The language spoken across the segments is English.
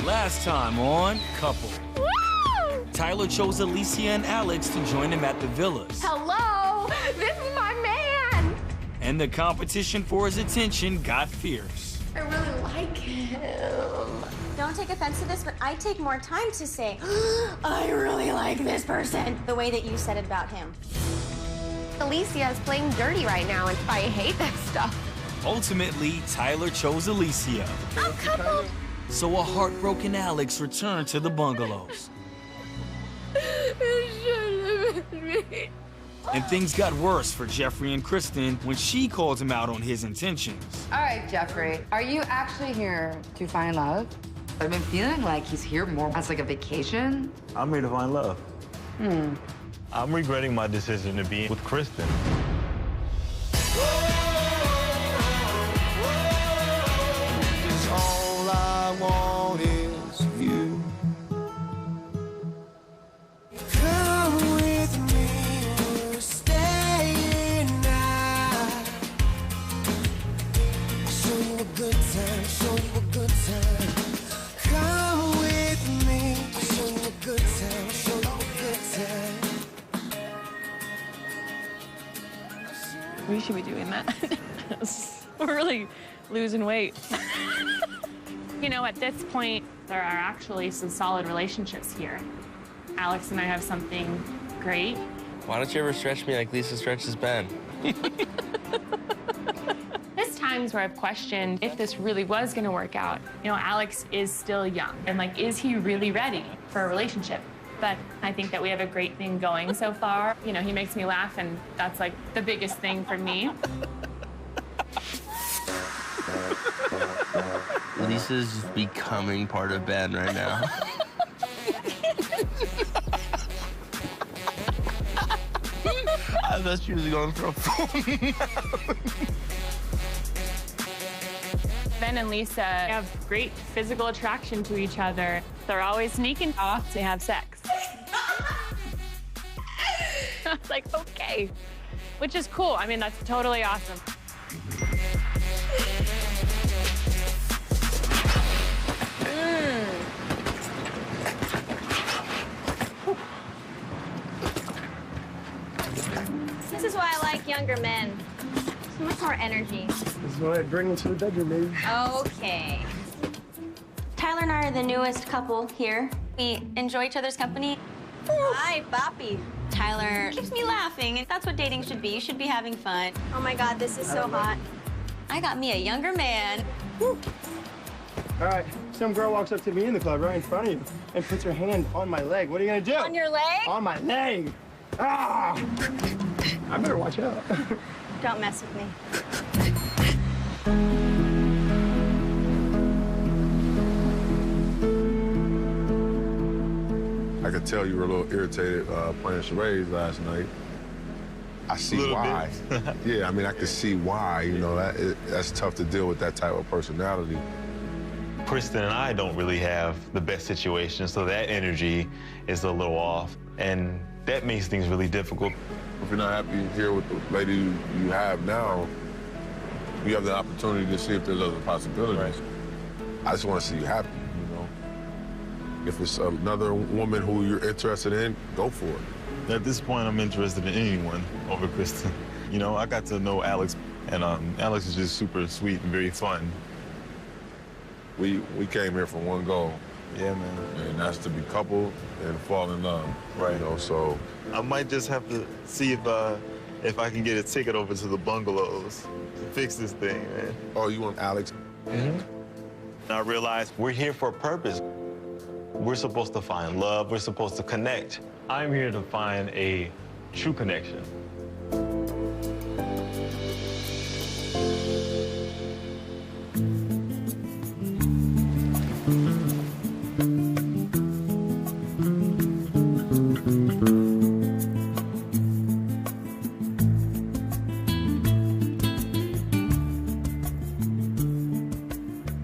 Last time on Couple. Woo! Tyler chose Alicia and Alex to join him at the villas. Hello! This is my man! And the competition for his attention got fierce. I really like him. Don't take offense to this, but I take more time to say, I really like this person, the way that you said it about him. Alicia is playing dirty right now, and I hate that stuff. Ultimately, Tyler chose Alicia. I'm coupled. So a heartbroken Alex returned to the bungalows. It should have been me. And things got worse for Jeffrey and Kristen when she called him out on his intentions. All right, Jeffrey, are you actually here to find love? I've been feeling like he's here more as like a vacation. I'm here to find love. I'm regretting my decision to be with Kristen. All I want is you. Come with me, we're staying now. Show you a good time, show you a good time. Come with me, show you a good time, show you a good time. We should be doing that. We're really losing weight. You know, at this point, there are actually some solid relationships here. Alex and I have something great. Why don't you ever stretch me like Lisa stretches Ben? There's times where I've questioned if this really was gonna work out. You know, Alex is still young, and like, is he really ready for a relationship? But I think that we have a great thing going so far. You know, he makes me laugh, and that's like the biggest thing for me. Lisa's becoming part of Ben right now. I thought she was going for a phone. Ben and Lisa have great physical attraction to each other. They're always sneaking off to have sex. I was like, okay, which is cool. I mean, that's totally awesome. This is why I like younger men. So much more energy. This is what I bring into the bedroom, baby. Okay. Tyler and I are the newest couple here. We enjoy each other's company. Hi, Boppy. Tyler keeps me laughing, and that's what dating should be. You should be having fun. Oh my God, this is so hot. I got me a younger man. Woo. All right, some girl walks up to me in the club right in front of you and puts her hand on my leg. What are you gonna do? On your leg? On my leg. Ah! I better watch out. Don't mess with me. I could tell you were a little irritated playing charades last night. I see why. Yeah, I mean, I could see why. You know, that's tough to deal with that type of personality. Kristen and I don't really have the best situation, so that energy is a little off. And that makes things really difficult. If you're not happy here with the lady you have now, you have the opportunity to see if there's other possibilities. Right. I just want to see you happy, you know? If it's another woman who you're interested in, go for it. At this point, I'm interested in anyone over Kristen. You know, I got to know Alex, and Alex is just super sweet and very fun. We came here for one goal. Yeah, man. And that's to be coupled and fall in love. Right. You know, so I might just have to see if I can get a ticket over to the bungalows to fix this thing, man. Oh, you want Alex? Mm-hmm. I realized we're here for a purpose. We're supposed to find love. We're supposed to connect. I'm here to find a true connection.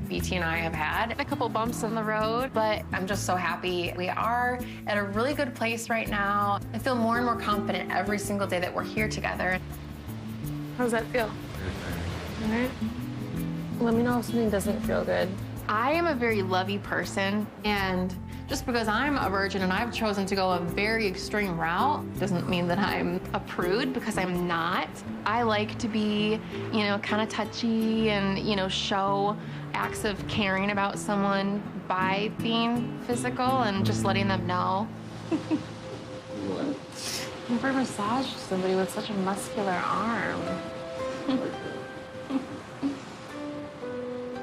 BT and I have had a couple bumps in the road, but I'm just so happy. We are at a really good place right now. I feel more and more confident every single day that we're here together. How does that feel? All right. Let me know if something doesn't feel good. I am a very lovey person, and just because I'm a virgin and I've chosen to go a very extreme route doesn't mean that I'm a prude, because I'm not. I like to be, you know, kind of touchy and, you know, show acts of caring about someone by being physical and just letting them know. Never massaged somebody with such a muscular arm.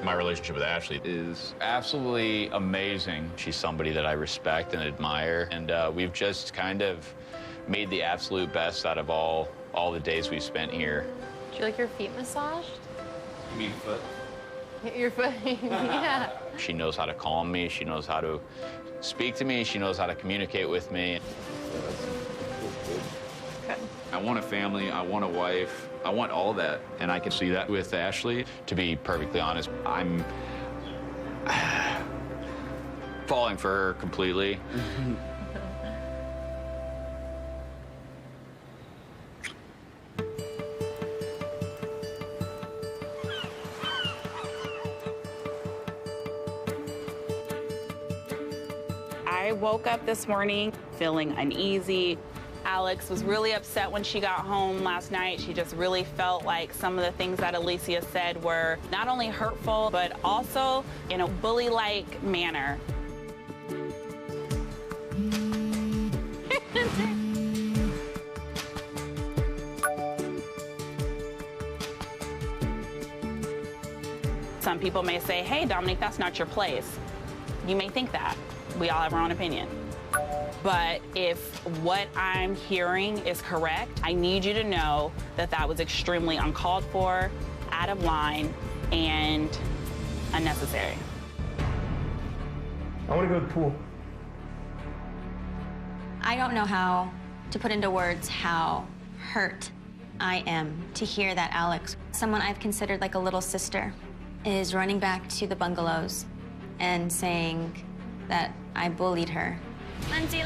My relationship with Ashley is absolutely amazing. She's somebody that I respect and admire, and we've just kind of made the absolute best out of all the days we've spent here. Do you like your feet massaged? You mean foot? Your foot, yeah. She knows how to calm me. She knows how to speak to me. She knows how to communicate with me. Good. I want a family. I want a wife. I want all that, and I can see that with Ashley. To be perfectly honest, I'm falling for her completely. I woke up this morning feeling uneasy. Alex was really upset when she got home last night. She just really felt like some of the things that Alicia said were not only hurtful, but also in a bully-like manner. Some people may say, hey, Dominique, that's not your place. You may think that. We all have our own opinion. But if what I'm hearing is correct, I need you to know that that was extremely uncalled for, out of line, and unnecessary. I want to go to the pool. I don't know how to put into words how hurt I am to hear that Alex, someone I've considered like a little sister, is running back to the bungalows and saying that I bullied her. Lindsay.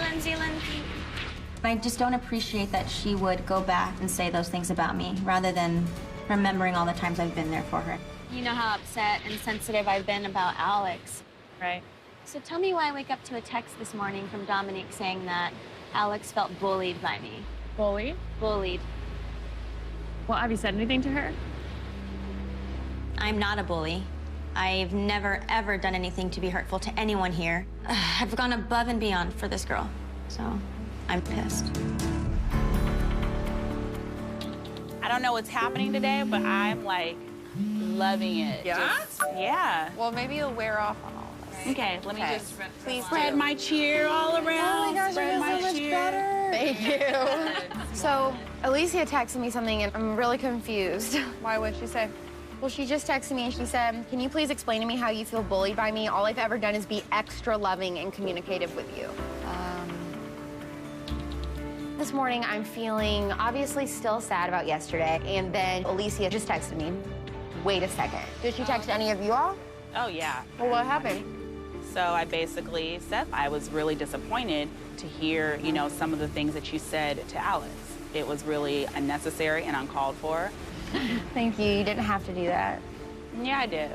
I just don't appreciate that she would go back and say those things about me rather than remembering all the times I've been there for her. You know how upset and sensitive I've been about Alex. Right. So tell me why I wake up to a text this morning from Dominique saying that Alex felt bullied by me. Bullied? Bullied. Well, have you said anything to her? I'm not a bully. I've never, ever done anything to be hurtful to anyone here. I've gone above and beyond for this girl, so I'm pissed. I don't know what's happening today, but I'm, like, loving it. Yeah? Yeah. Well, maybe you'll wear off on all of us. Okay, let me just please spread my cheer all around. Oh my gosh, spread I my feel so much cheer. better. Thank you. So, Alicia texted me something, and I'm really confused. Why would she say? Well, she just texted me, and she said, can you please explain to me how you feel bullied by me? All I've ever done is be extra loving and communicative with you. This morning, I'm feeling obviously still sad about yesterday, and then Alicia just texted me. Wait a second. Did she text any of you all? Oh, yeah. Well, what happened? So I basically said I was really disappointed to hear, you know, some of the things that you said to Alex. It was really unnecessary and uncalled for. Thank you. You didn't have to do that. Yeah, I did.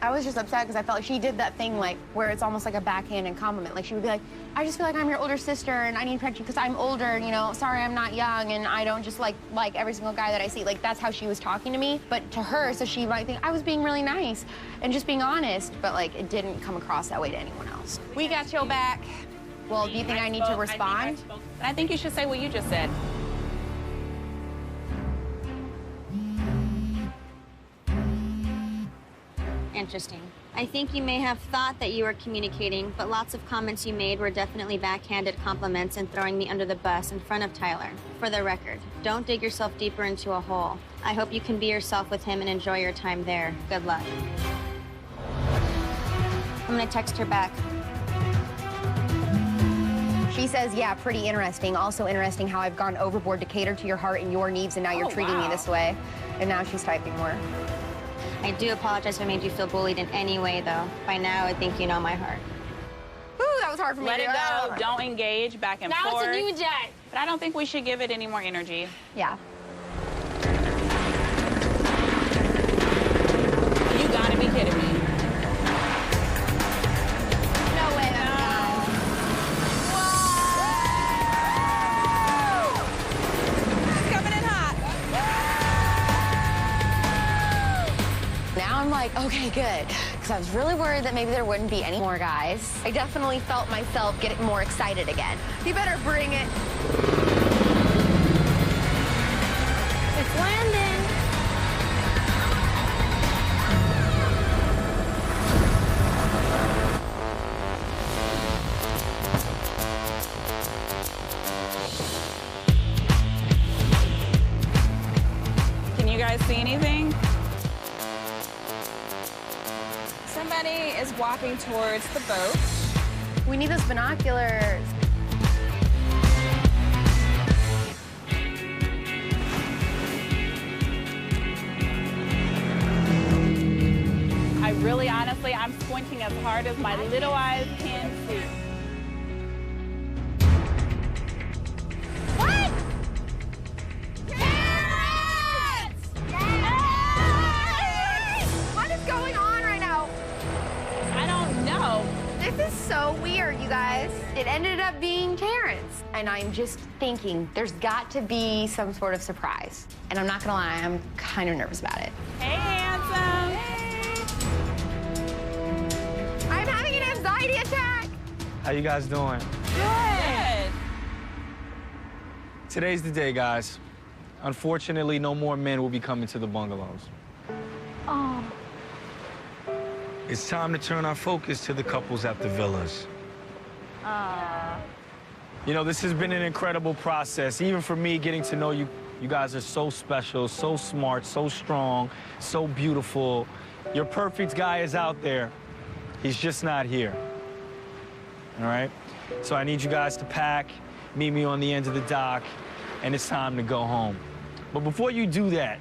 I was just upset because I felt like she did that thing like where it's almost like a backhanded compliment. Like she would be like, I just feel like I'm your older sister and I need to protect you because I'm older, you know, sorry I'm not young and I don't just like every single guy that I see. Like that's how she was talking to me. But to her, so she might think I was being really nice and just being honest, but like it didn't come across that way to anyone else. We got your back. Well, do you think I need to respond? I think you should say what you just said. Interesting. I think you may have thought that you were communicating, but lots of comments you made were definitely backhanded compliments and throwing me under the bus in front of Tyler. For the record, don't dig yourself deeper into a hole. I hope you can be yourself with him and enjoy your time there. Good luck. I'm gonna text her back. She says, yeah, pretty interesting. Also interesting how I've gone overboard to cater to your heart and your needs, and now you're treating me this way. And now she's typing more. I do apologize if I made you feel bullied in any way, though. By now, I think you know my heart. Ooh, that was hard for me Let to it go. Don't engage back and forth. Now it's a new day. But I don't think we should give it any more energy. Yeah. You gotta be kidding me. Okay, good. Because I was really worried that maybe there wouldn't be any more guys. I definitely felt myself getting more excited again. You better bring it. It's landing. Can you guys see anything? Somebody is walking towards the boat. We need those binoculars. I really, honestly, I'm squinting as hard as my little eyes can see. What? What is going on right now? I don't know. This is so weird, you guys. It ended up being Terrence. And I'm just thinking there's got to be some sort of surprise. And I'm not gonna lie, I'm kind of nervous about it. Hey, handsome. I'm having an anxiety attack. How you guys doing? Good. Today's the day, guys. Unfortunately, no more men will be coming to the bungalows. Oh. It's time to turn our focus to the couples at the villas. You know, this has been an incredible process, even for me, getting to know you. You guys are so special, so smart, so strong, so beautiful. Your perfect guy is out there. He's just not here. All right? So I need you guys to pack, meet me on the end of the dock, and it's time to go home. But before you do that,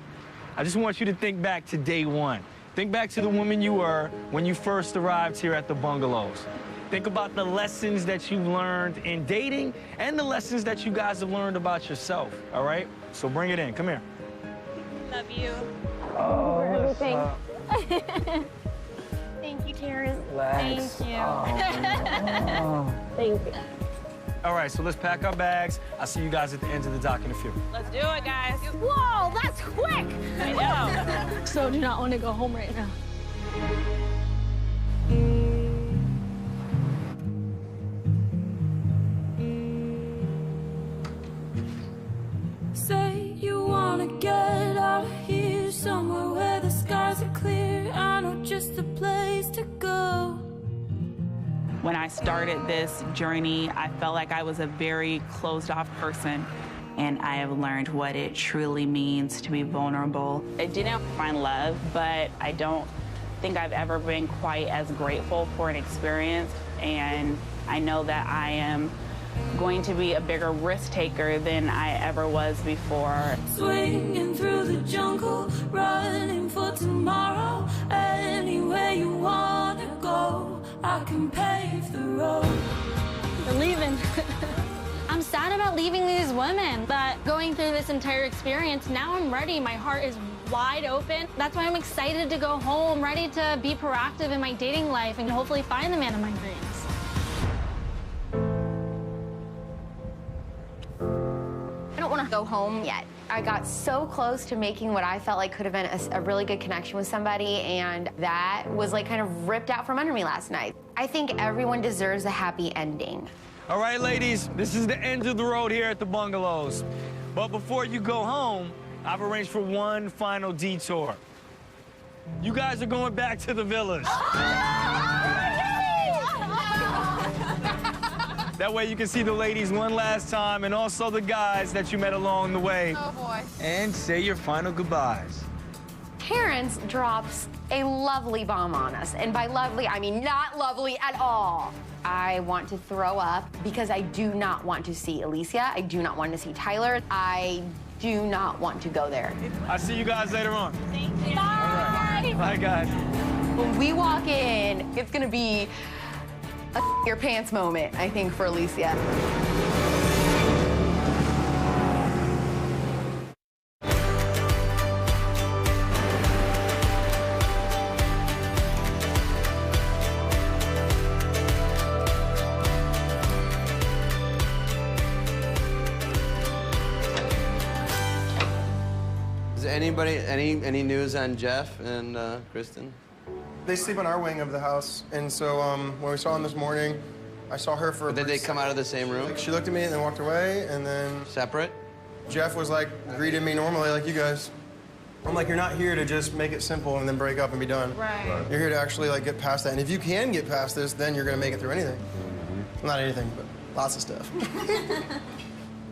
I just want you to think back to day one. Think back to the woman you were when you first arrived here at the bungalows. Think about the lessons that you learned in dating and the lessons that you guys have learned about yourself, all right? So bring it in. Come here. Love you. Oh, everything. Thank you, Terrence. Relax. Thank you. Oh. Thank you. All right, so let's pack our bags. I'll see you guys at the end of the dock in a few. Let's do it, guys. Whoa, that's quick. I know. So do not want to go home right now. Say you wanna get out of here, somewhere where the skies are clear. I know just a place to go. When I started this journey, I felt like I was a very closed-off person, and I have learned what it truly means to be vulnerable. I didn't find love, but I don't think I've ever been quite as grateful for an experience, and I know that I am going to be a bigger risk taker than I ever was before. Swinging through the jungle, running for tomorrow. Anywhere you wanna go, I can pave the road. We're leaving. I'm sad about leaving these women, but going through this entire experience, now I'm ready. My heart is wide open. That's why I'm excited to go home, ready to be proactive in my dating life and hopefully find the man of my dreams. I don't want to go home yet. I got so close to making what I felt like could have been a really good connection with somebody, and that was like kind of ripped out from under me last night. I think everyone deserves a happy ending. All right, ladies, this is the end of the road here at the bungalows. But before you go home, I've arranged for one final detour. You guys are going back to the villas. That way you can see the ladies one last time and also the guys that you met along the way. Oh, boy. And say your final goodbyes. Terrence drops a lovely bomb on us. And by lovely, I mean not lovely at all. I want to throw up because I do not want to see Alicia. I do not want to see Tyler. I do not want to go there. I'll see you guys later on. Thank you. Bye. Bye, guys. When we walk in, it's gonna be a your pants moment, I think, for Alicia. Is anybody, any news on Jeff and Kristen? They sleep on our wing of the house, and so when we saw them this morning, I saw her for. Did they come out of the same room? Like, she looked at me and then walked away, and then. Separate? Jeff was like greeted me normally, like you guys. I'm like, you're not here to just make it simple and then break up and be done. Right. You're here to actually like get past that, and if you can get past this, then you're gonna make it through anything. Not anything, but lots of stuff.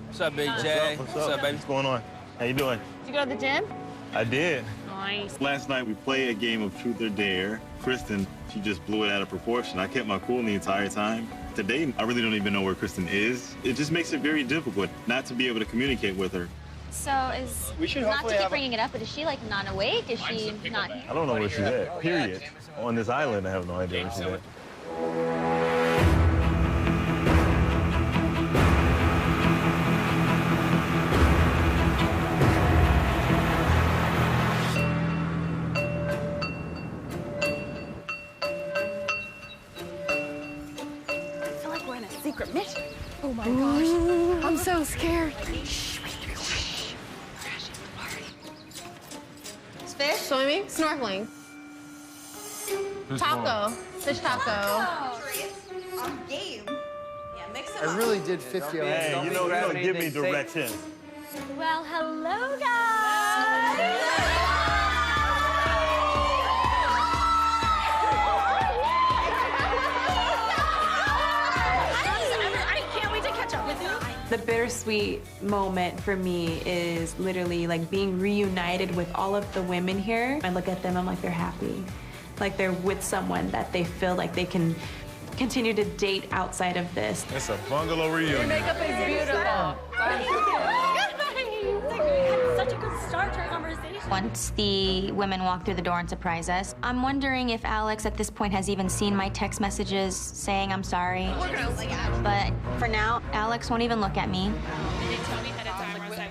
What's up, Big J? What's up, baby? What's going on? How you doing? Did you go to the gym? I did. Nice. Last night we played a game of Truth or Dare. Kristen, she just blew it out of proportion. I kept my cool the entire time. Today, I really don't even know where Kristen is. It just makes it very difficult not to be able to communicate with her. So is, We should not hopefully to keep have a- bringing it up, but is she like not awake? Is she not? I don't know where she's at, period. On this island, I have no idea where she's at. I feel like we're in a secret mission. Oh my gosh. I'm so scared. Fish? Swimming? Snorkeling. Taco. Fish taco. On game. Yeah, mix them I really did 50 on Hey, you know, give me directions. Well, hello, guys. I can't wait to catch up with you. The bittersweet moment for me is literally like being reunited with all of the women here. I look at them, I'm like, they're happy. Like they're with someone that they feel like they can continue to date outside of this. It's a bungalow reunion. Your makeup is beautiful. Such a good start to our conversation. Once the women walk through the door and surprise us, I'm wondering if Alex at this point has even seen my text messages saying I'm sorry. But for now, Alex won't even look at me.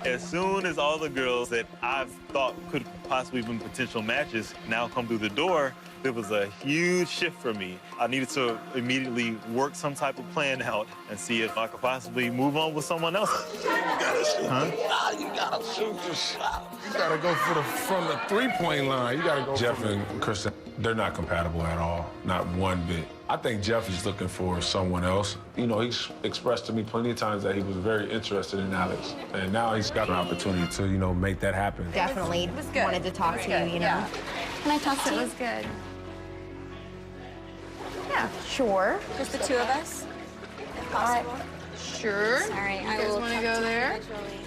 As soon as all the girls that I've thought could possibly been potential matches now come through the door, there was a huge shift for me. I needed to immediately work some type of plan out and see if I could possibly move on with someone else. Huh? You gotta shoot the shot. You gotta go from the three-point line. You gotta go. Jeff and Kristen, they're not compatible at all, not one bit. I think Jeff is looking for someone else. You know, he's expressed to me plenty of times that he was very interested in Alex, and now he's got an opportunity to, you know, make that happen. Definitely wanted to talk to you, you know. Can I talk to you? It was good. Yeah, sure. Just the two of us, if possible. Sure. Sorry, You I guys will want to talk go to you there? individually.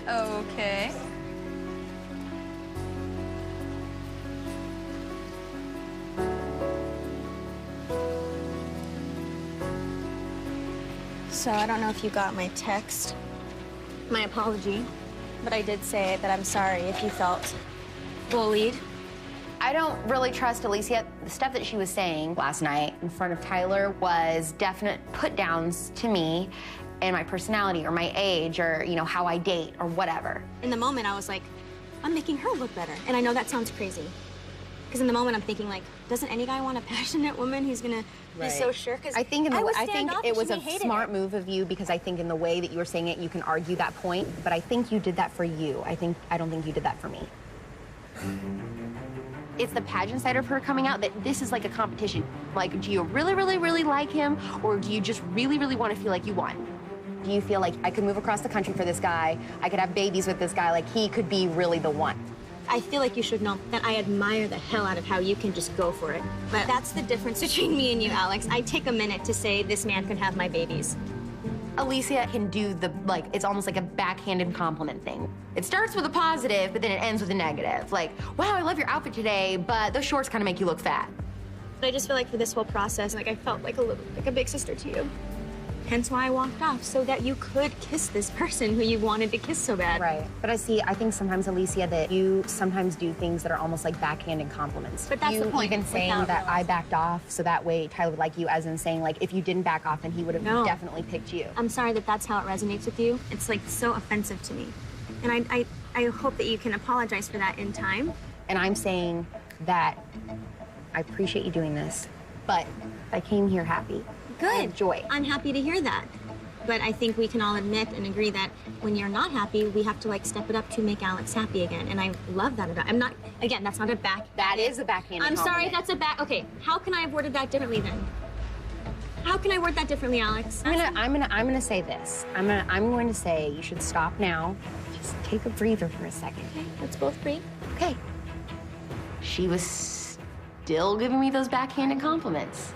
Okay. So I don't know if you got my text, my apology, but I did say that I'm sorry if you felt bullied. I don't really trust Alicia. The stuff that she was saying last night in front of Tyler was definite put-downs to me and my personality or my age or, you know, how I date or whatever. In the moment, I was like, I'm making her look better. And I know that sounds crazy. Because in the moment, I'm thinking, like, doesn't any guy want a passionate woman who's going to be so sure? Because I think I it was a smart move of you because I think in the way that you were saying it, you can argue that point. But I think you did that for you. I don't think you did that for me. It's the pageant side of her coming out that this is like a competition. Like, do you really, really, really like him, or do you just really, really want to feel like you won? Do you feel like I could move across the country for this guy, I could have babies with this guy, like he could be really the one? I feel like you should know that I admire the hell out of how you can just go for it. But that's the difference between me and you, Alex. I take a minute to say this man can have my babies. Alicia can do the, like, it's almost like a backhanded compliment thing. It starts with a positive, but then it ends with a negative. Like, wow, I love your outfit today, but those shorts kind of make you look fat. But I just feel like for this whole process, like I felt like a big sister to you. Hence why I walked off, so that you could kiss this person who you wanted to kiss so bad. Right. But I think sometimes, Alicia, that you sometimes do things that are almost like backhanded compliments. But that's you the point. Even saying that I backed off, so that way Tyler would like you, as in saying, like, if you didn't back off, then he would have definitely picked you. I'm sorry that that's how it resonates with you. It's like so offensive to me. And I hope that you can apologize for that in time. And I'm saying that I appreciate you doing this, but I came here happy. Good. Joy. I'm happy to hear that. But I think we can all admit and agree that when you're not happy, we have to like step it up to make Alex happy again. And I love that about. I'm not. Again, that's not a back. That is a backhand. I'm sorry, that's a back. Okay, how can I have worded that differently then? How can I word that differently, Alex? I'm gonna say this. I'm going to say you should stop now. Just take a breather for a second. Okay, let's both breathe. Okay. She was still giving me those backhanded compliments.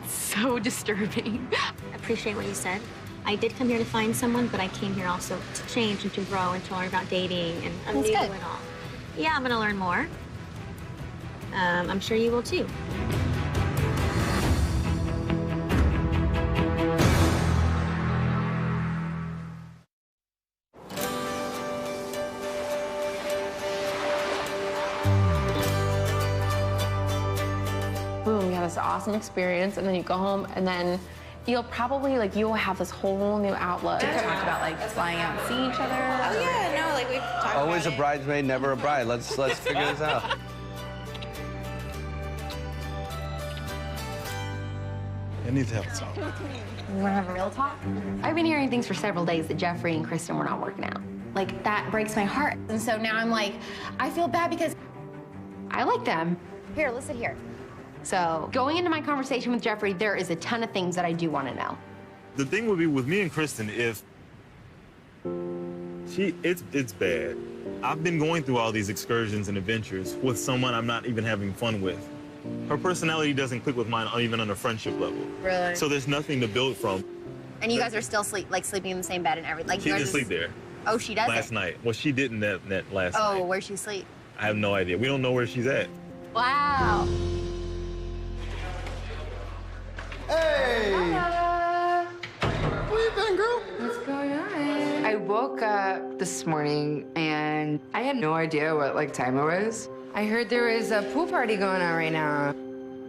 So disturbing. I appreciate what you said. I did come here to find someone, but I came here also to change and to grow and to learn about dating and I'm new to it all. Yeah, I'm gonna learn more. I'm sure you will too. Boom, you have this awesome experience, and then you go home, and then you'll probably, like, you'll have this whole new outlook. Talk about, like, flying out and seeing each other. Oh, yeah, no, like, we've talked Always about a bridesmaid, never a bride. Let's figure this out. I need to have a talk. You want to have a real talk? I've been hearing things for several days that Jeffrey and Kristen were not working out. Like, that breaks my heart. And so now I'm like, I feel bad because I like them. Here, listen here. So, going into my conversation with Jeffrey, there is a ton of things that I do want to know. The thing would be with me and Kristen, if it's bad. I've been going through all these excursions and adventures with someone I'm not even having fun with. Her personality doesn't click with mine, even on a friendship level. Really? So there's nothing to build from. And you guys are still sleeping in the same bed and everything. Like, She didn't sleep there. Oh, she does Last night. Well, she didn't that last night. Oh, where'd she sleep? I have no idea. We don't know where she's at. Wow. Hey! Where you been, girl? What's going on? I woke up this morning and I had no idea what time it was. I heard there was a pool party going on right now.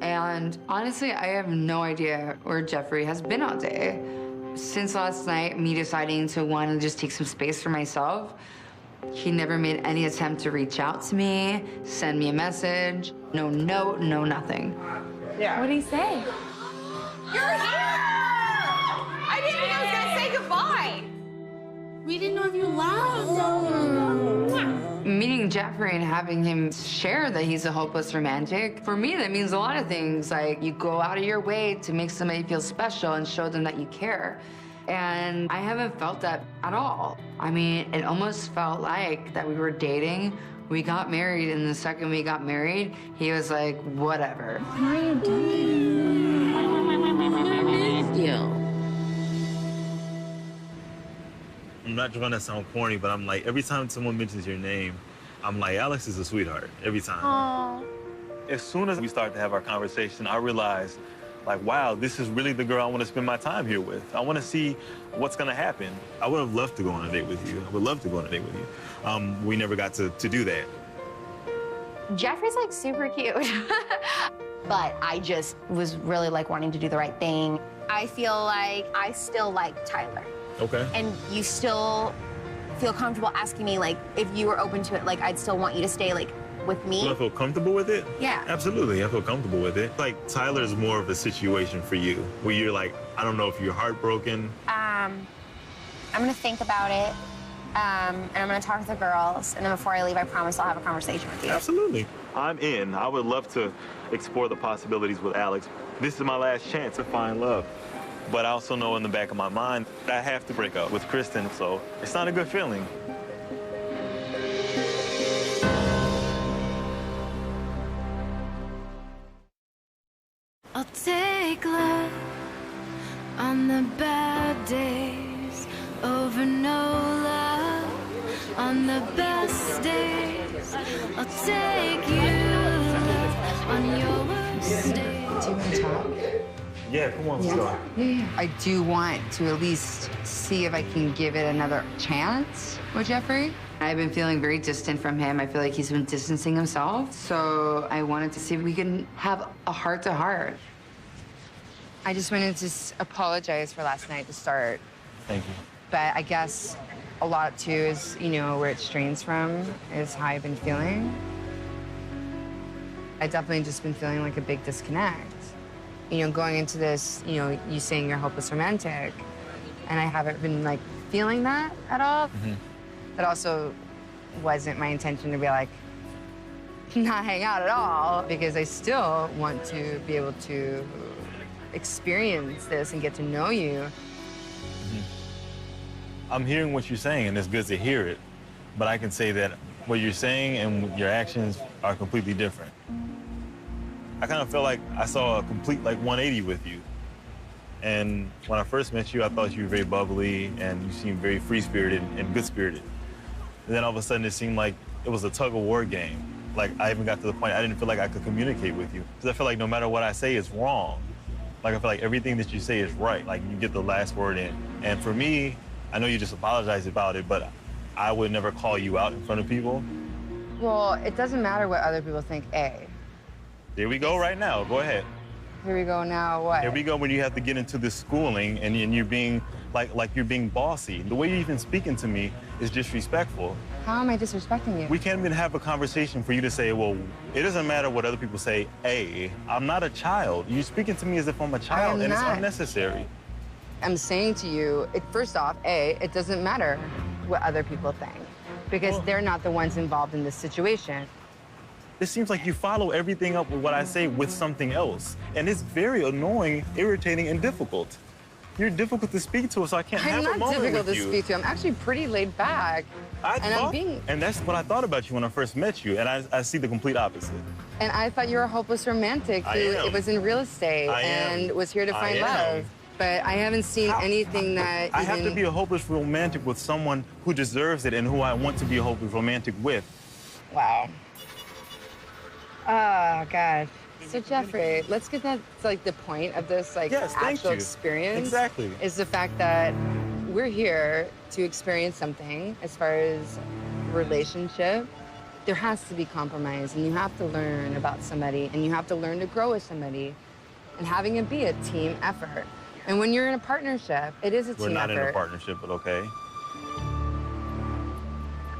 And honestly, I have no idea where Jeffrey has been all day. Since last night, me deciding to want to just take some space for myself, he never made any attempt to reach out to me, send me a message. No note, no nothing. Yeah. What did he say? You're here! I didn't think I was gonna say goodbye. We didn't know if you left. Meeting Jeffrey and having him share that he's a hopeless romantic, for me, that means a lot of things. Like, you go out of your way to make somebody feel special and show them that you care. And I haven't felt that at all. I mean, it almost felt like that we were dating. We got married, and the second we got married, he was like, whatever. What are you doing? I missed you. I'm not trying to sound corny, but I'm like, every time someone mentions your name, I'm like, Alex is a sweetheart, every time. Aww. As soon as we start to have our conversation, I realized, like, wow, this is really the girl I want to spend my time here with. I want to see what's going to happen. I would have loved to go on a date with you. I would love to go on a date with you. We never got to do that. Jeffrey's like super cute. But I just was really like wanting to do the right thing. I feel like I still like Tyler. Okay. And you still feel comfortable asking me, like, if you were open to it, like, I'd still want you to stay, like, with me. Do I feel comfortable with it? Yeah. Absolutely, I feel comfortable with it. Like, Tyler's more of a situation for you, where you're like, I don't know if you're heartbroken. I'm gonna think about it, and I'm gonna talk to the girls, and then before I leave, I promise I'll have a conversation with you. Absolutely. I'm in. I would love to explore the possibilities with Alex. This is my last chance to find love. But I also know in the back of my mind, I have to break up with Kristen, so it's not a good feeling. I'll take love on the bad days over no love on the best days. I'll take you on your worst days. Do you want to talk? Yeah, come on, let's go. Yeah. I do want to at least see if I can give it another chance with Jeffrey. I've been feeling very distant from him. I feel like he's been distancing himself. So I wanted to see if we can have a heart-to-heart. I just wanted to apologize for last night to start. Thank you. But I guess a lot, too, is, where it strains from is how I've been feeling. I definitely just been feeling like a big disconnect. you know, going into this, you know, you saying you're a hopeless romantic, and I haven't been like feeling that at all. That also wasn't my intention to be like, not hang out at all, because I still want to be able to experience this and get to know you. I'm hearing what you're saying, and it's good to hear it. But I can say that what you're saying and your actions are completely different. I kind of felt like I saw a complete 180 with you. And when I first met you, I thought you were very bubbly and you seemed very free-spirited and good-spirited. And then all of a sudden, it seemed like it was a tug-of-war game. Like, I even got to the point I didn't feel like I could communicate with you. Because I feel like no matter what I say is wrong. Like, I feel like everything that you say is right. Like, you get the last word in. And for me, I know you just apologized about it, but I would never call you out in front of people. Well, it doesn't matter what other people think, A. There we go right now. Go ahead. Here we go now, what? Here we go when you have to get into this schooling and you're being, like you're being bossy. The way you're even speaking to me is disrespectful. How am I disrespecting you? We can't even have a conversation for you to say, well, it doesn't matter what other people say. A, I'm not a child. You're speaking to me as if I'm a child, and it's unnecessary. I'm saying to you, first off, A, it doesn't matter what other people think, because they're not the ones involved in this situation. It seems like you follow everything up with what I say with something else. And it's very annoying, irritating, and difficult. You're difficult to speak to, so I can't have a moment with you. I'm not difficult to speak to. I'm actually pretty laid back. And that's what I thought about you when I first met you, and I see the complete opposite. And I thought you were a hopeless romantic who was in real estate and was here to find love. But I haven't seen anything that I have to be a hopeless romantic with someone who deserves it and who I want to be a hopeless romantic with. Wow. Oh, God. So, Jeffrey, let's get that to, the point of this, actual experience. Exactly. Is the fact that we're here to experience something as far as relationship. There has to be compromise, and you have to learn about somebody, and you have to learn to grow with somebody, and having it be a team effort. And when you're in a partnership, it is a team effort. We're not in a partnership, but okay.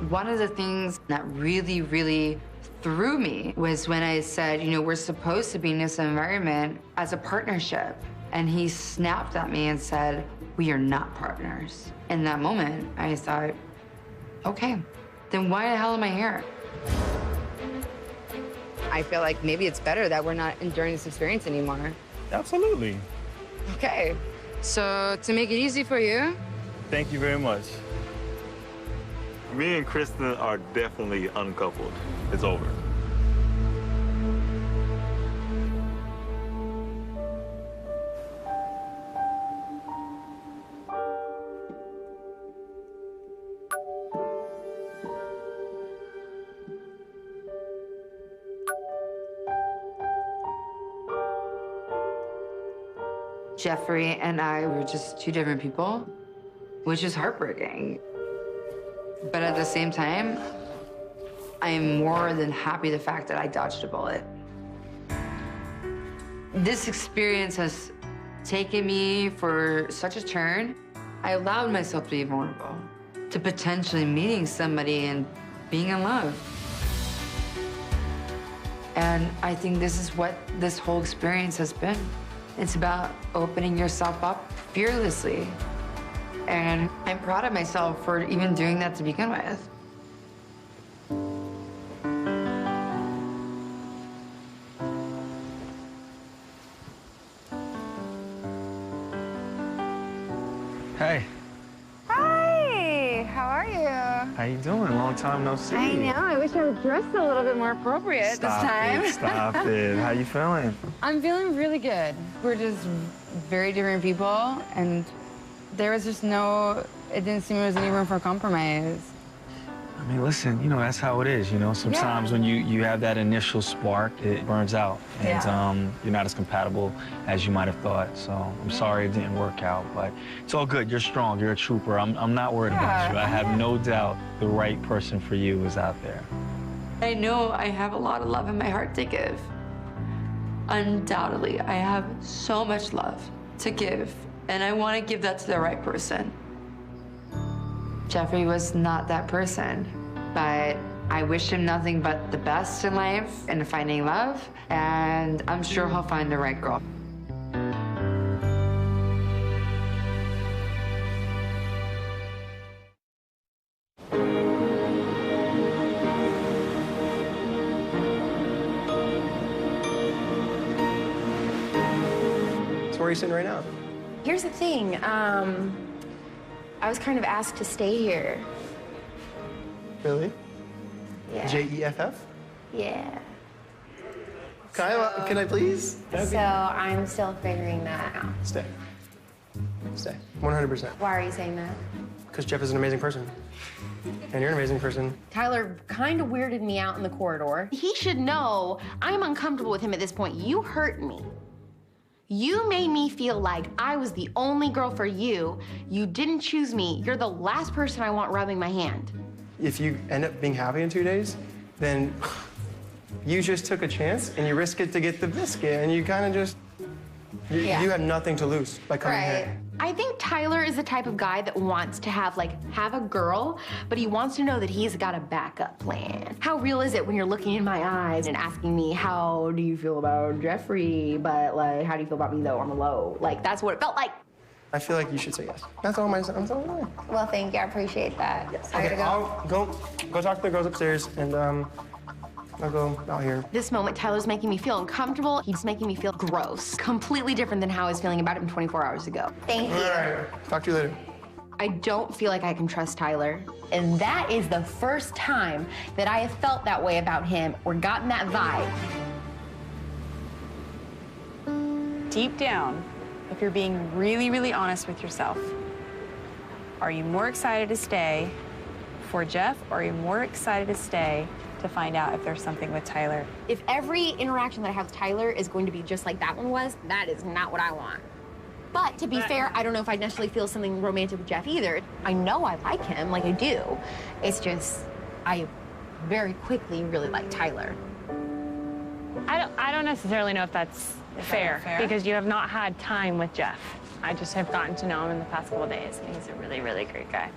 One of the things that really, really threw me was when I said, you know, we're supposed to be in this environment as a partnership. And he snapped at me and said, we are not partners. In that moment, I thought, okay, then why the hell am I here? I feel like maybe it's better that we're not enduring this experience anymore. Absolutely. Okay, so to make it easy for you. Thank you very much. Me and Kristen are definitely uncoupled. It's over. Jeffrey and I were just two different people, which is heartbreaking. But at the same time, I am more than happy the fact that I dodged a bullet. This experience has taken me for such a turn. I allowed myself to be vulnerable, to potentially meeting somebody and being in love. And I think this is what this whole experience has been. It's about opening yourself up fearlessly. And I'm proud of myself for even doing that to begin with. Hey. Hi, how are you? How you doing? Long time no see. I know, I wish I was dressed a little bit more appropriate this time. Stop it. How you feeling? I'm feeling really good. We're just very different people, and there was just it didn't seem there was any room for compromise. I mean, listen, you know, that's how it is, you know? Sometimes when you have that initial spark, it burns out. And you're not as compatible as you might have thought. So I'm sorry it didn't work out, but it's all good. You're strong. You're a trooper. I'm not worried about you. I have no doubt the right person for you is out there. I know I have a lot of love in my heart to give. Undoubtedly, I have so much love to give, and I want to give that to the right person. Jeffrey was not that person, but I wish him nothing but the best in life and finding love, and I'm sure he'll find the right girl. That's where he's sitting right now. Here's the thing. I was kind of asked to stay here. Really? Yeah. Jeff? Yeah. Can I please? So I'm still figuring that out. Stay. Stay. 100%. Why are you saying that? Because Jeff is an amazing person. And you're an amazing person. Tyler kind of weirded me out in the corridor. He should know I'm uncomfortable with him at this point. You hurt me. You made me feel like I was the only girl for you. You didn't choose me. You're the last person I want rubbing my hand. If you end up being happy in 2 days, then you just took a chance and you risk it to get the biscuit, and you kind of just, you had nothing to lose by coming here. I think Tyler is the type of guy that wants to have a girl, but he wants to know that he's got a backup plan. How real is it when you're looking in my eyes and asking me, how do you feel about Jeffrey, but like, how do you feel about me though on the low? Like, that's what it felt like. I feel like you should say yes. That's all I'm saying. Well, thank you, I appreciate that. Yes. I gotta go. I'll go talk to the girls upstairs, and I'll go out here. This moment, Tyler's making me feel uncomfortable. He's making me feel gross. Completely different than how I was feeling about him 24 hours ago. Thank you. All right, talk to you later. I don't feel like I can trust Tyler. And that is the first time that I have felt that way about him or gotten that vibe. Deep down, if you're being really, really honest with yourself, are you more excited to stay for Jeff, or are you more excited to stay to find out if there's something with Tyler? If every interaction that I have with Tyler is going to be just like that one was, that is not what I want. But to be fair, I don't know if I necessarily feel something romantic with Jeff either. I know I like him, like I do. It's just, I very quickly really like Tyler. I don't necessarily know if that's fair, because you have not had time with Jeff. I just have gotten to know him in the past couple of days, and he's a really, really great guy.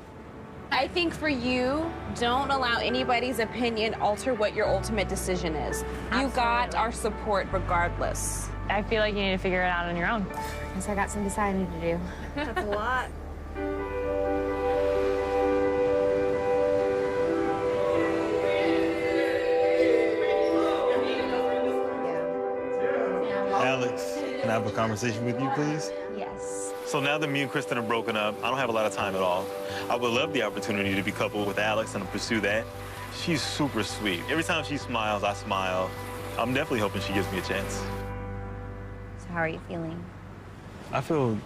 I think for you, don't allow anybody's opinion alter what your ultimate decision is. You got our support regardless. I feel like you need to figure it out on your own. I guess I got some deciding to do. That's a lot. Alex, can I have a conversation with you, please? Yes. So now that me and Kristen are broken up, I don't have a lot of time at all. I would love the opportunity to be coupled with Alex and to pursue that. She's super sweet. Every time she smiles, I smile. I'm definitely hoping she gives me a chance. So how are you feeling? I feel,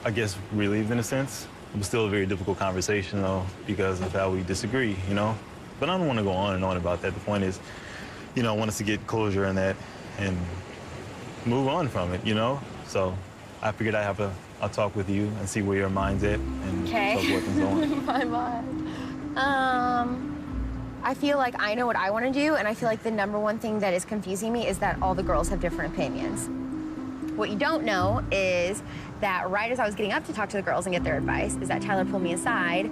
I guess, relieved in a sense. It was still a very difficult conversation, though, because of how we disagree, you know? But I don't want to go on and on about that. The point is, you know, I want us to get closure in that and move on from it, you know? So I figured I'll talk with you and see where your mind's at and so forth and so on. My mind. I feel like I know what I want to do, and I feel like the number one thing that is confusing me is that all the girls have different opinions. What you don't know is that right as I was getting up to talk to the girls and get their advice, is that Tyler pulled me aside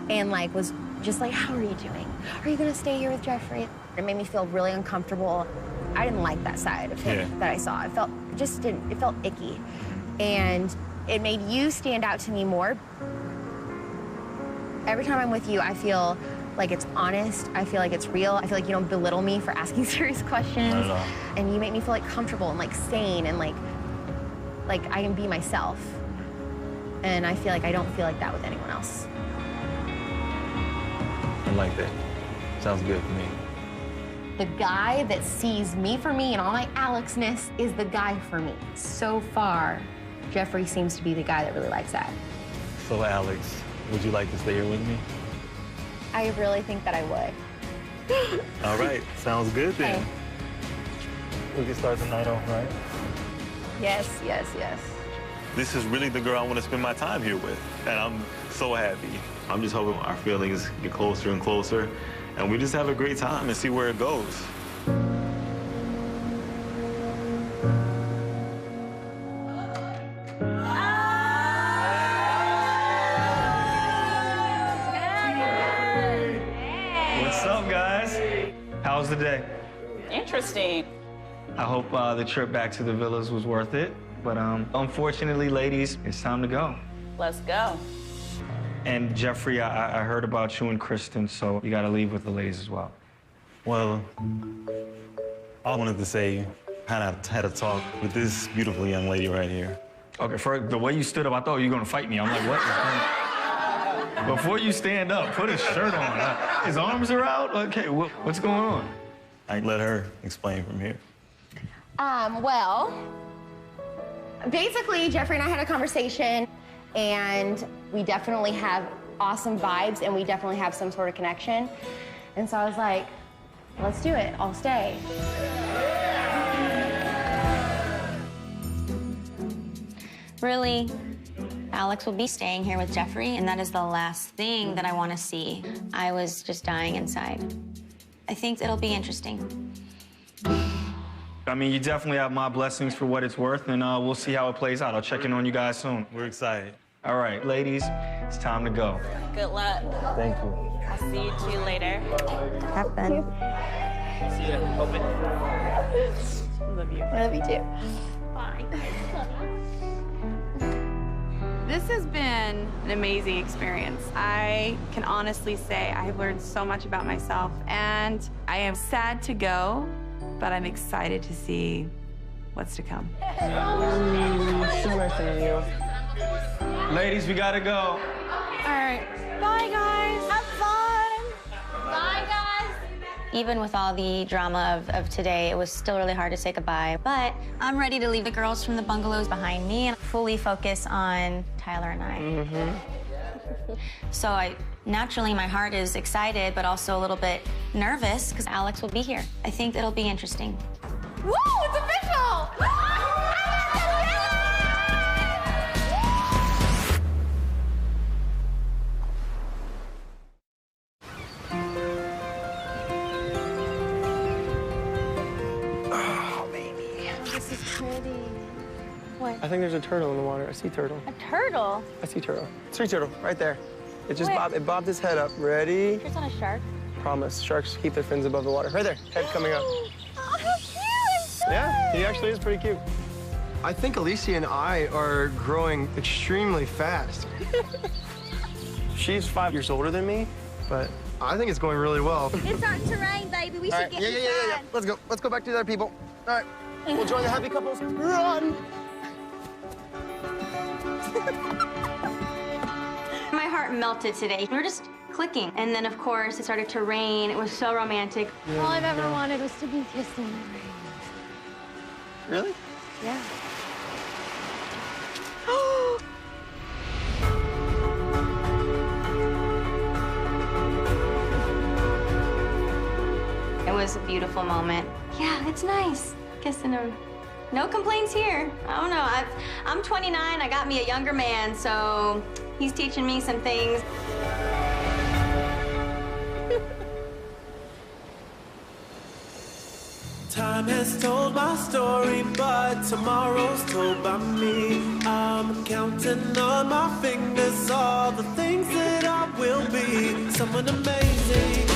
and like was just like, how are you doing? Are you gonna stay here with Jeffrey? It made me feel really uncomfortable. I didn't like that side of him that I saw. It felt icky. And it made you stand out to me more. Every time I'm with you, I feel like it's honest. I feel like it's real. I feel like you don't belittle me for asking serious questions. Not at all. And you make me feel like comfortable and like sane and like I can be myself. And I feel like I don't feel like that with anyone else. I like that. Sounds good to me. The guy that sees me for me and all my Alexness is the guy for me. So far, Jeffrey seems to be the guy that really likes that. So, Alex, would you like to stay here with me? I really think that I would. All right, sounds good then. Okay. We can start the night off, right? Yes, yes, yes. This is really the girl I want to spend my time here with, and I'm so happy. I'm just hoping our feelings get closer and closer, and we just have a great time and see where it goes. What's up, guys? How's the day? Interesting. I hope the trip back to the villas was worth it. But unfortunately, ladies, it's time to go. Let's go. And Jeffrey, I heard about you and Kristen, so you got to leave with the ladies as well. Well, I wanted to say kind of had a talk with this beautiful young lady right here. Okay, for the way you stood up, I thought you were gonna fight me. I'm like, what? Before you stand up, put a shirt on. His arms are out? Okay, what's going on? I let her explain from here. Well, basically, Jeffrey and I had a conversation, and we definitely have awesome vibes, and we definitely have some sort of connection. And so I was like, let's do it. I'll stay. Really, Alex will be staying here with Jeffrey, and that is the last thing that I want to see. I was just dying inside. I think it'll be interesting. I mean, you definitely have my blessings for what it's worth, and we'll see how it plays out. I'll check in on you guys soon. We're excited. All right, ladies, it's time to go. Good luck. Thank you. I'll see you two later. Have fun. See ya. Open. Love you. I love you too. Bye. This has been an amazing experience. I can honestly say I have learned so much about myself, and I am sad to go, but I'm excited to see what's to come. So nice to meet you. Ladies, we gotta go. All right. Bye, guys. Have fun. Bye, guys. Even with all the drama of today, it was still really hard to say goodbye. But I'm ready to leave the girls from the bungalows behind me and fully focus on Tyler and I. So naturally, my heart is excited, but also a little bit nervous because Alex will be here. I think it'll be interesting. Woo! It's official! Oh, baby. This is pretty. What? I think there's a turtle in the water. I see turtle. A turtle? I see turtle. Tree turtle, right there. It just Where? it bobbed his head up. Ready? It's not a shark. Promise. Sharks keep their fins above the water. Right there. Head coming up. Oh, how cute! It's so Yeah, he actually is pretty cute. I think Alicia and I are growing extremely fast. She's 5 years older than me, but I think it's going really well. It's starting to rain, baby. We should get inside. Let's go. Let's go back to the other people. All right. We'll join the happy couples. Run! My heart melted today. We were just clicking. And then, of course, it started to rain. It was so romantic. All I've ever wanted was to be kissed in the rain. Really? Yeah. It was a beautiful moment. Yeah, it's nice. Kissing him. No complaints here. I don't know. I'm 29. I got me a younger man, so he's teaching me some things. Time has told my story, but tomorrow's told by me. I'm counting on my fingers all the things that I will be. Someone amazing.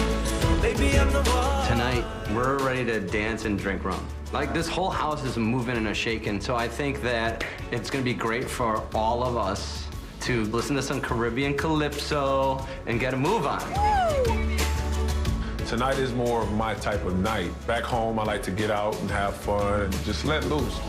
Maybe I'm the one. Tonight, we're ready to dance and drink rum. Like, this whole house is moving and a shaking, so I think that it's gonna be great for all of us to listen to some Caribbean calypso and get a move on. Tonight is more of my type of night. Back home, I like to get out and have fun and just let loose.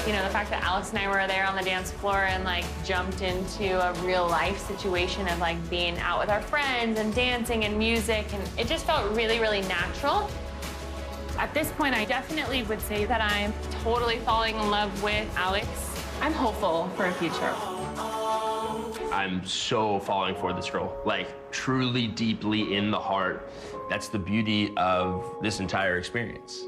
You know, the fact that Alex and I were there on the dance floor and like jumped into a real life situation of like being out with our friends and dancing and music, and it just felt really, really natural. At this point, I definitely would say that I'm totally falling in love with Alex. I'm hopeful for a future. I'm so falling for this girl, like truly deeply in the heart. That's the beauty of this entire experience.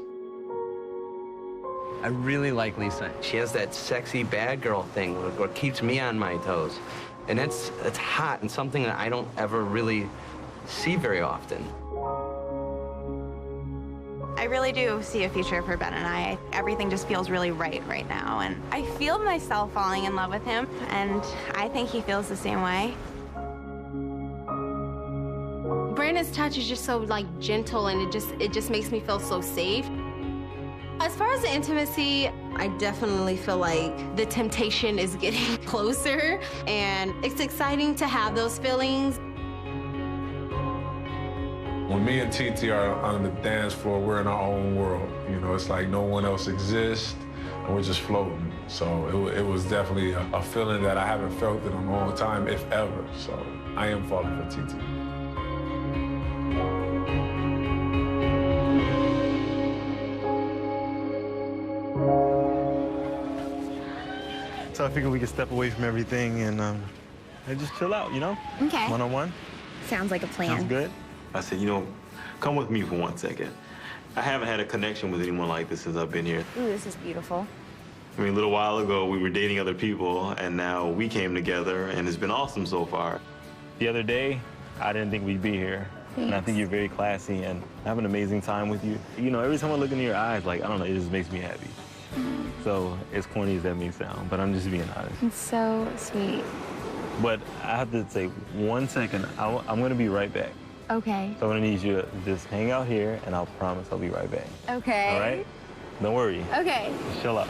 I really like Lisa. She has that sexy bad girl thing what keeps me on my toes. And it's hot and something that I don't ever really see very often. I really do see a future for Ben and I. Everything just feels really right now, and I feel myself falling in love with him, and I think he feels the same way. Brandon's touch is just so like gentle, and it just makes me feel so safe. As far as the intimacy, I definitely feel like the temptation is getting closer, and it's exciting to have those feelings. When me and TT are on the dance floor, we're in our own world. You know, it's like no one else exists, and we're just floating. So it was definitely a feeling that I haven't felt in a long time, if ever. So I am falling for TT. So I figured we could step away from everything and just chill out, you know? Okay. One-on-one. Sounds like a plan. Sounds good. I said, you know, come with me for 1 second. I haven't had a connection with anyone like this since I've been here. Ooh, this is beautiful. I mean, a little while ago, we were dating other people, and now we came together, and it's been awesome so far. The other day, I didn't think we'd be here. Thanks. And I think you're very classy, and I have an amazing time with you. You know, every time I look into your eyes, like, I don't know, it just makes me happy. So, as corny as that may sound, but I'm just being honest. It's so sweet. But I have to say, 1 second, I'm gonna be right back. Okay. So I'm gonna need you to just hang out here, and I'll promise I'll be right back. Okay. All right? Don't worry. Okay. Just chill out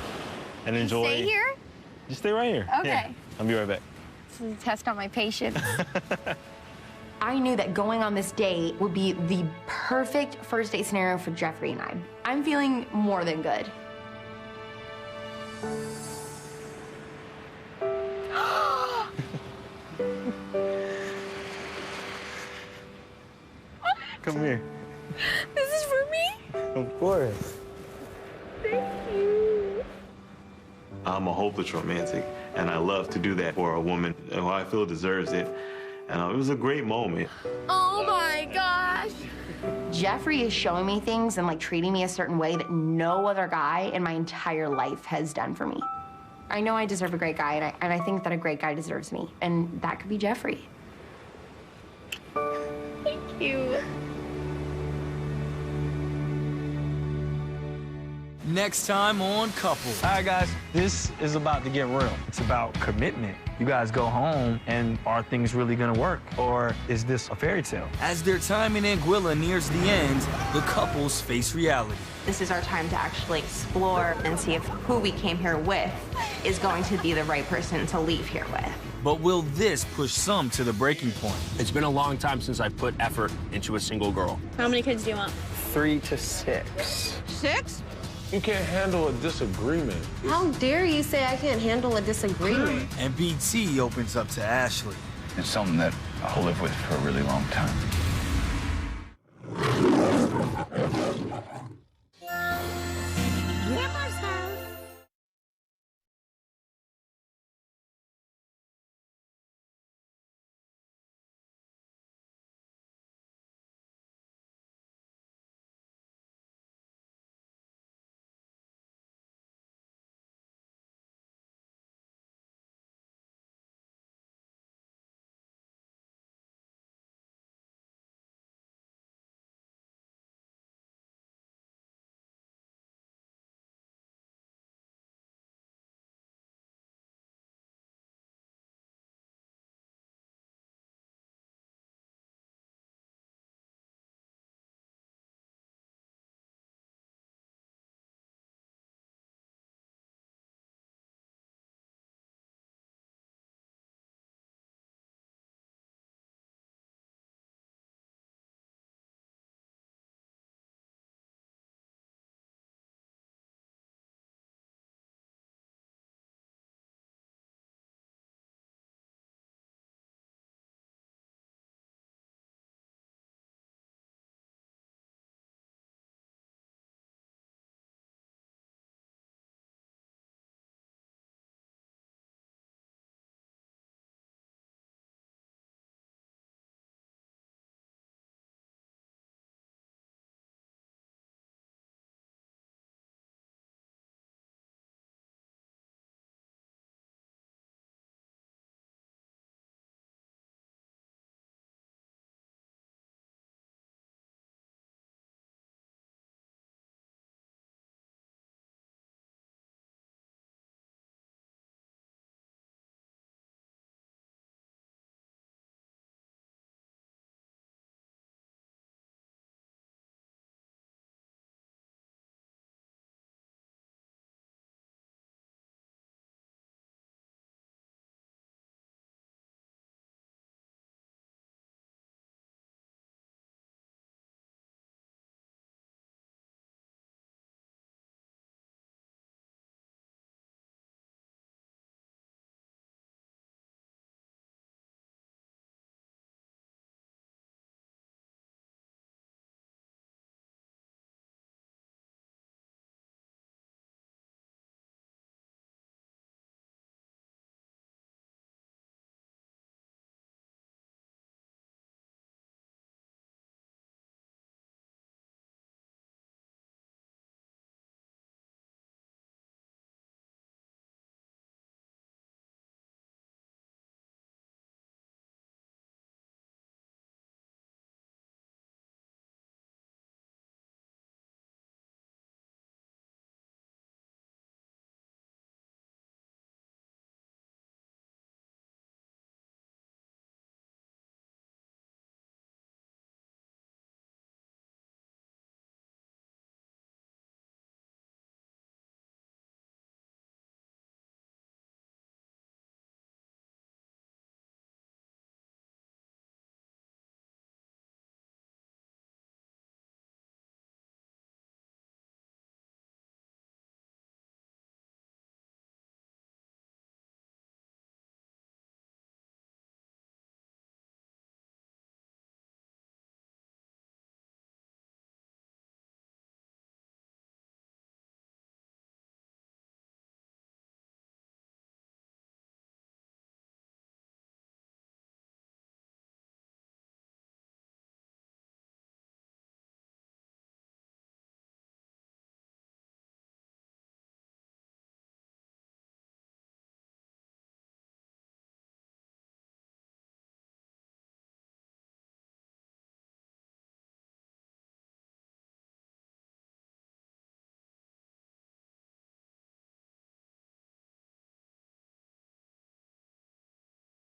and enjoy. Stay here? Just stay right here. Okay. Yeah, I'll be right back. This is a test on my patience. I knew that going on this date would be the perfect first date scenario for Jeffrey and I. I'm feeling more than good. Come here. This is for me? Of course. Thank you. I'm a hopeless romantic, and I love to do that for a woman who I feel deserves it. And it was a great moment. Oh my gosh. Jeffrey is showing me things and like treating me a certain way that no other guy in my entire life has done for me. I know I deserve a great guy, and I think that a great guy deserves me, and that could be Jeffrey. Thank you. Next time on Couple. All right, guys, this is about to get real. It's about commitment. You guys go home, and are things really gonna work? Or is this a fairy tale? As their time in Anguilla nears the end, the couples face reality. This is our time to actually explore and see if who we came here with is going to be the right person to leave here with. But will this push some to the breaking point? It's been a long time since I put effort into a single girl. How many kids do you want? 3 to 6. 6? You can't handle a disagreement. How dare you say I can't handle a disagreement? And BT opens up to Ashley. It's something that I'll live with for a really long time.